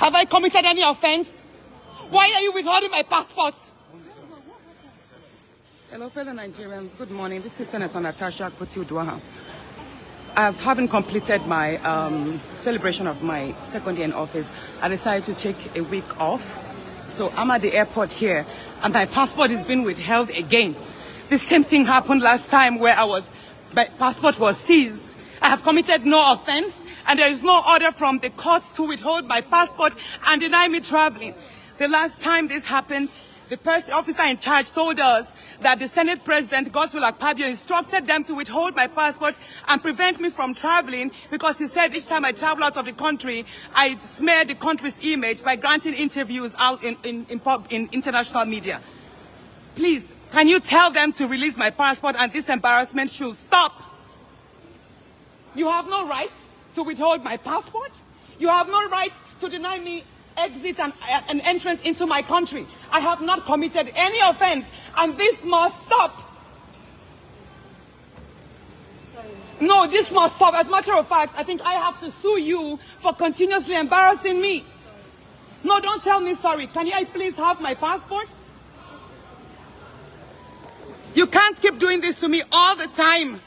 Have I committed any offense? Why are you withholding my passport? Hello, fellow Nigerians. Good morning. This is Senator Natasha. I haven't completed my celebration of my second year in office. I decided to take a week off. So I'm at the airport here, and my passport is being withheld again. The same thing happened last time where my passport was seized. I have committed no offense, and there is no order from the court to withhold my passport and deny me traveling. The last time this happened, the officer in charge told us that the Senate President, Godswill Akpabio, instructed them to withhold my passport and prevent me from traveling because he said each time I travel out of the country, I smear the country's image by granting interviews out in international media. Please, can you tell them to release my passport and this embarrassment should stop? You have no right to withhold my passport. You have no right to deny me exit and entrance into my country. I have not committed any offense, and this must stop. Sorry. No, this must stop. As a matter of fact, I think I have to sue you for continuously embarrassing me. Sorry. No, don't tell me sorry. Can I please have my passport? You can't keep doing this to me all the time.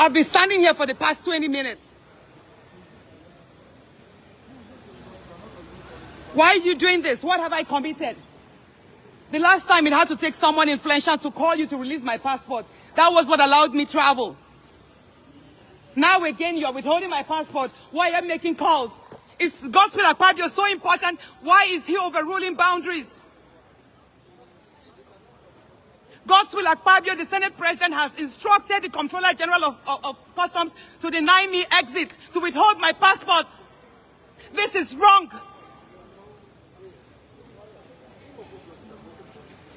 I've been standing here for the past 20 minutes. Why are you doing this? What have I committed? The last time it had to take someone influential to call you to release my passport. That was what allowed me travel. Now again, you're withholding my passport. Why are you making calls? Is Godswill Akpabio so important? Why is he overruling boundaries? Godswill Akpabio, the Senate President, has instructed the Comptroller General of Customs to deny me exit, to withhold my passport. This is wrong.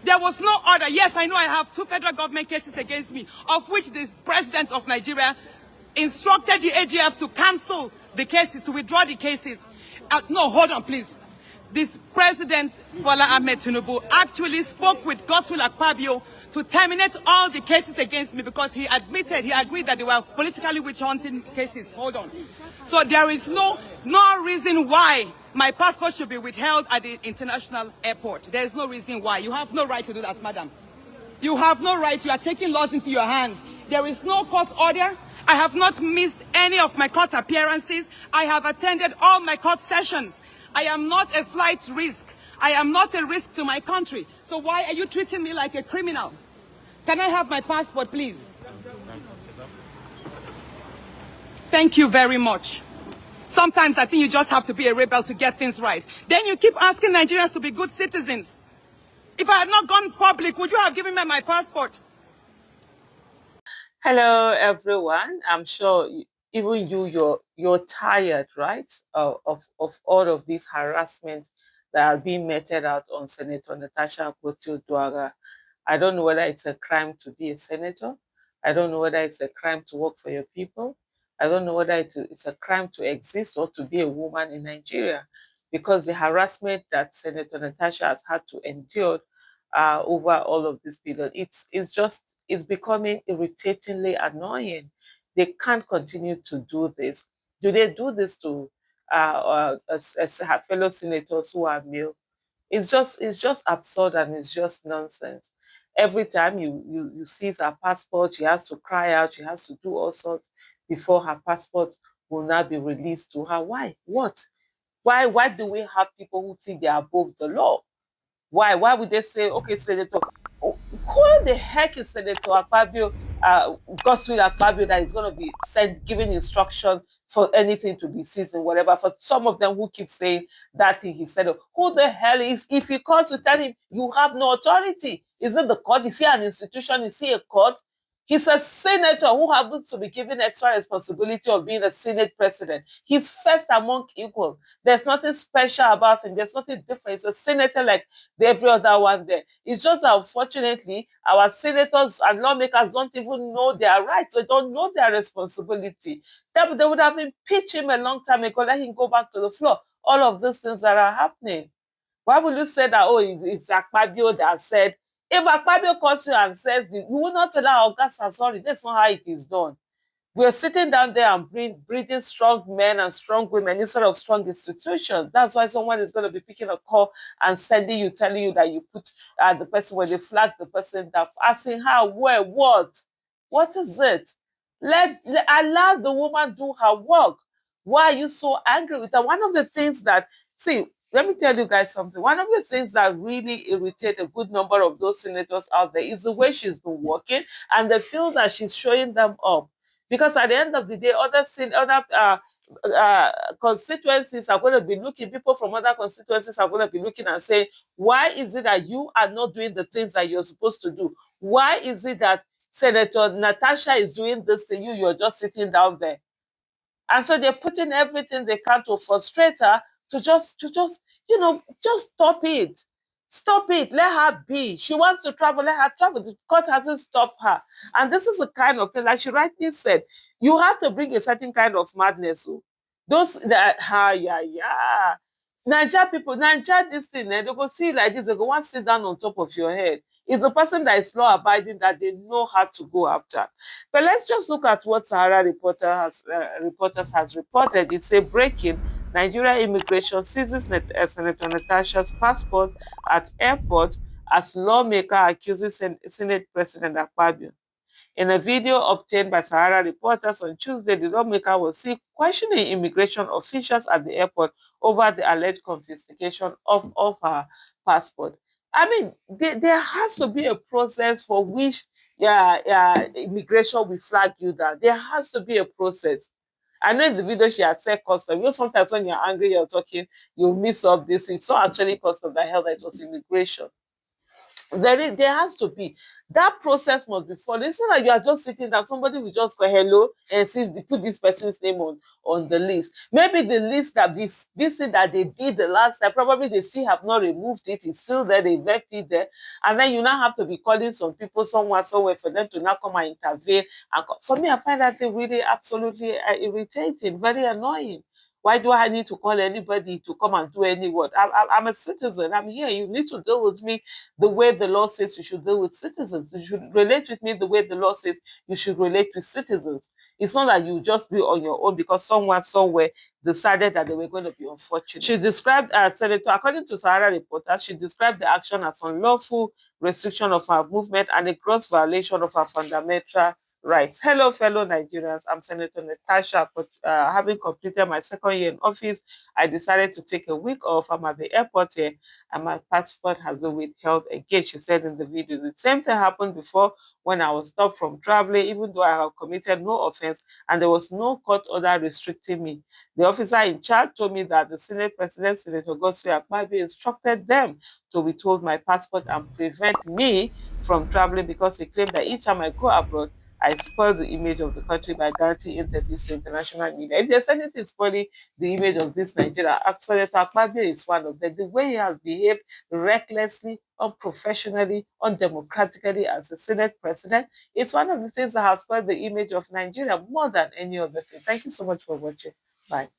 There was no order. Yes, I know I have 2 federal government cases against me, of which the President of Nigeria instructed the AGF to cancel the cases, to withdraw the cases. No, hold on, please. This President Bola Ahmed Tinubu actually spoke with Godswill Akpabio to terminate all the cases against me because he agreed that they were politically witch-hunting cases. Hold on. So there is no reason why my passport should be withheld at the international airport. There is no reason why. You have no right to do that, madam. You have no right. You are taking laws into your hands. There is no court order. I have not missed any of my court appearances. I have attended all my court sessions. I am not a flight risk. I am not a risk to my country. So why are you treating me like a criminal? Can I have my passport, please? Thank you very much. Sometimes I think you just have to be a rebel to get things right. Then you keep asking Nigerians to be good citizens. If I had not gone public, would you have given me my passport? Hello, everyone. I'm sure even you're tired, right, of all of this harassment that are being meted out on Senator Natasha Akpoti-Oduaghan. I don't know whether it's a crime to be a senator. I don't know whether it's a crime to work for your people. I don't know whether it's a crime to exist or to be a woman in Nigeria, because the harassment that Senator Natasha has had to endure over all of this period, it's becoming irritatingly annoying. They can't continue to do this. Do they do this to as fellow senators who are male? It's just absurd, and it's just nonsense. Every time you seize her passport, she has to cry out, she has to do all sorts before her passport will not be released to her. Why? What? Why do we have people who think they are above the law? Why? Why would they say, okay, Senator, who the heck is Senator Akpabio, Godswill Akpabio, that is going to be giving instruction for anything to be seized and whatever? For some of them who keep saying that thing he said, who the hell is, if he calls to tell him, you have no authority? Is it the court? Is he an institution? Is he a court? He's a senator who happens to be given extra responsibility of being a Senate president. He's first among equal. There's nothing special about him. There's nothing different. He's a senator like every other one there. It's just that, unfortunately, our senators and lawmakers don't even know their rights. They don't know their responsibility. They would have impeached him a long time ago, let him go back to the floor. All of these things that are happening. Why would you say that, oh, it's Akpabio that said If Akpabio calls you and says, you will not tell her, oh, God, sorry, that's not how it is done. We're sitting down there and breeding strong men and strong women instead of strong institutions. That's why someone is going to be picking a call and sending you, telling you that you put the person, when they flag the person, that asking her, where, what? What is it? Allow the woman do her work. Why are you so angry with her? One of the things that, see, let me tell you guys something. One of the things that really irritate a good number of those senators out there is the way she's been working, and they feel that she's showing them up. Because at the end of the day, other constituencies are going to be looking, people from other constituencies are going to be looking and saying, why is it that you are not doing the things that you're supposed to do? Why is it that Senator Natasha is doing this to you, you're just sitting down there? And so they're putting everything they can to frustrate her, just stop it. Stop it. Let her be. She wants to travel. Let her travel. The court hasn't stopped her. And this is the kind of thing, like she rightly said, you have to bring a certain kind of madness. Oh. Those that, yeah. Niger people, Niger this thing, they go see like this, they go want to sit down on top of your head. It's the person that is law abiding that they know how to go after. But let's just look at what Sahara Reporters has reported. It's a breaking. Nigeria immigration seizes Senator Natasha's passport at airport as lawmaker accuses Senate President Akpabio. In a video obtained by Sahara Reporters on Tuesday, the lawmaker was seen questioning immigration officials at the airport over the alleged confiscation of her passport. I mean, there has to be a process for which immigration will flag you down. There has to be a process. I know in the video she had said custom. You know, sometimes when you're angry, you're talking, you miss up this. It's not actually custom that held, it was immigration. There has to be that process must be followed. It's not like you are just sitting down, somebody will just go hello and says they put this person's name on the list. Maybe the list that this thing that they did the last time, probably they still have not removed it, it's still there, they left it there, and then you now have to be calling some people somewhere for them to now come and intervene. And for me, I find that thing really absolutely irritating, very annoying. Why do I need to call anybody to come and do any work? I'm a citizen. I'm here. You need to deal with me the way the law says you should deal with citizens. You should relate with me the way the law says you should relate with citizens. It's not that you just be on your own because someone somewhere decided that they were going to be unfortunate. She described, Senator, according to Sahara Reporters, she described the action as unlawful restriction of her movement and a gross violation of her fundamental rights. Hello, fellow Nigerians. I'm Senator Natasha. But having completed my second year in office, I decided to take a week off. I'm at the airport here, and my passport has been withheld again, she said in the video. The same thing happened before when I was stopped from traveling, even though I have committed no offense and there was no court order restricting me. The officer in charge told me that the Senate President, Senator Godswill Akpabio, instructed them to withhold my passport and prevent me from traveling because he claimed that each time I go abroad, I spoil the image of the country by guaranteeing interviews to international media. If there's anything spoiling the image of this Nigeria, Senator Akpabio is one of them. The way he has behaved recklessly, unprofessionally, undemocratically as a Senate president, it's one of the things that has spoiled the image of Nigeria more than any other thing. Thank you so much for watching. Bye.